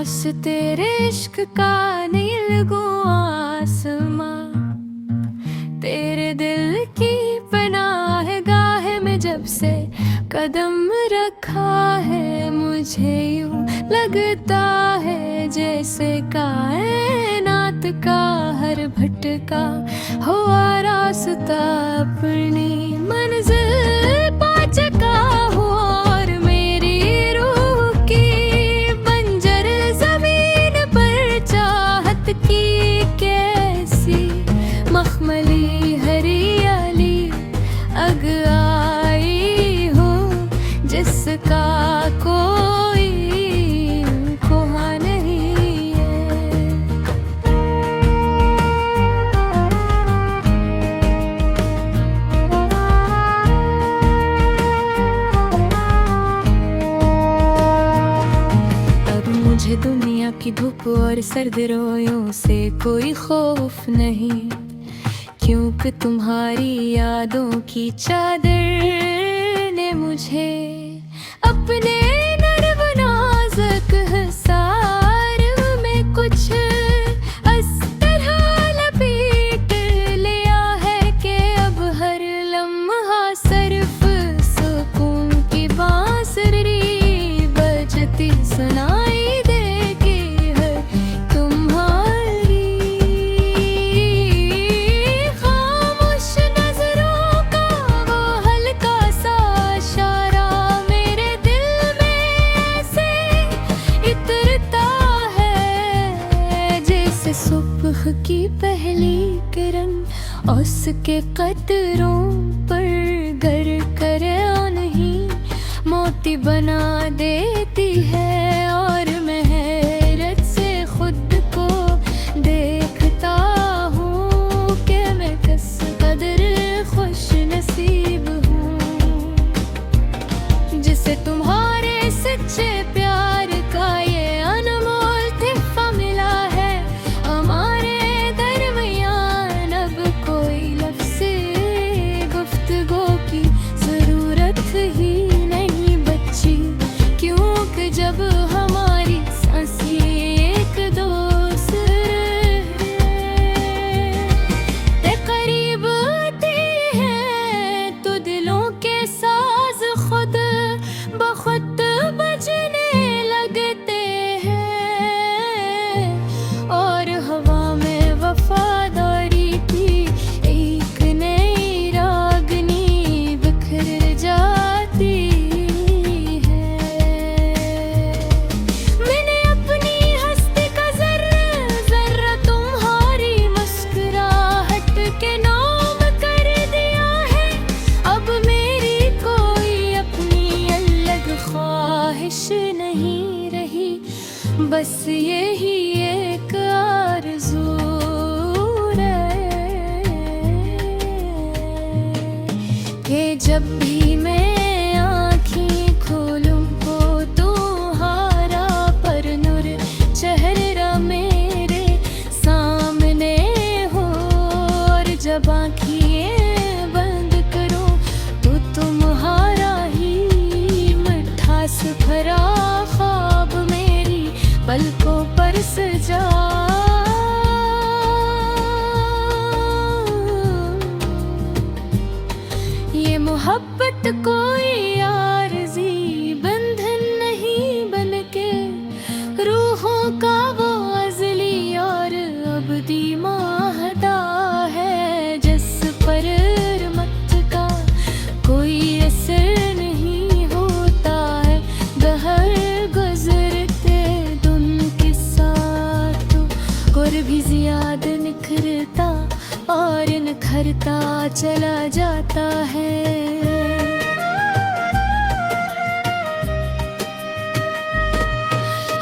उस तेरे इश्क का नील गो आसमां, तेरे दिल की पनाहगाह में जब से कदम रखा है, मुझे यूं लगता है जैसे कायनात का हर भटका हुआ रास्ता अपनी मंजिल पा चुका हो। और मेरी रूह की बंजर जमीन पर चाहत की कैसी मखमली हरियाली अग आई हो, जिसका कोई कोहा नहीं है। अब मुझे दुनिया की धूप और सर्द रोयों से कोई खौफ नहीं, क्योंकि तुम्हारी यादों की चादर ने मुझे अपने नर्म नाजुक हिसार में कुछ इस तरह लपेट लिया है कि अब हर लम्हा सिर्फ सुकून की बांसुरी बजती सुनाई देगी है तुम्हारी। खामोश नजरों का वो हल्का सा इशारा मेरे दिल में ऐसे इतरता है, जैसे सुबह की पहली किरण उसके कतरों पर गर करे नहीं मोती बना देती है। और मैं हैरत से खुद को देखता हूँ कि मैं किस कदर खुश नसीब हूँ, जिसे तुम्हारे सच्चे प्यार का ये अनमोल तोहफा मिला है। हमारे दरमियान अब कोई लफ्ज़ गुफ्तगू की ज़रूरत ही नहीं बची, क्योंकि जब हमारी सांसें एक दूसरे के करीब आती हैं, तो दिलों के साज खुद बखुद बजने लगते हैं। और हवा में वफादारी की एक नई रागनी बिखर जाती है। मैंने अपनी हस्ती का जर्रा जर्रा तुम्हारी मुस्कुराहट के नाम कर दिया है। अब मेरी कोई अपनी अलग ख्वाहिश नहीं रही, बस यही एक आरज़ू है कि जब भी मैं आँखें खोलूं हो तुम्हारा पर नूर चेहरा मेरे सामने हो। और जब आँखें बंद करूं तो तुम्हारा ही मिठास भरा ख्वाब मेरी पलकों पर सजा। ये मोहब्बत कोई आरज़ी बंधन नहीं, बल्कि रूहों का वो अज़ली और अबदी माहदा है, जिस पर रहमत का कोई असर नहीं होता है। दहर गुज़रते दिन के साथ गुर भी ज़्यादा निखरता और निखरता चला जाता है।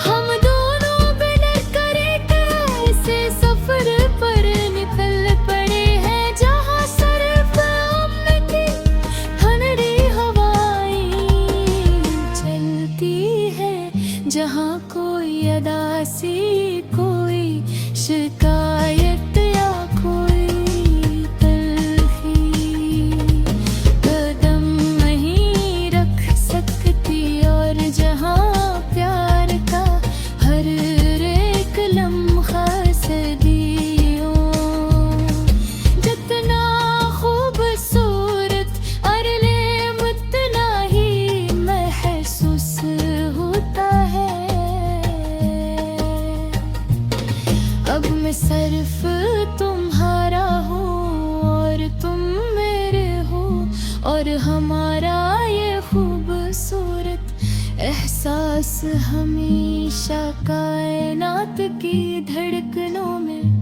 हम दोनों मिलकर एक ऐसे सफर पर निकल पड़े हैं, जहाँ सिर्फ हम की ठंडी हवाएं चलती है, जहाँ कोई अदासी कोई शिकायत या कोई तलखी कदम नहीं रख सकती, और जहाँ प्यार का हर हमारा ये खूबसूरत एहसास हमेशा कायनात की धड़कनों में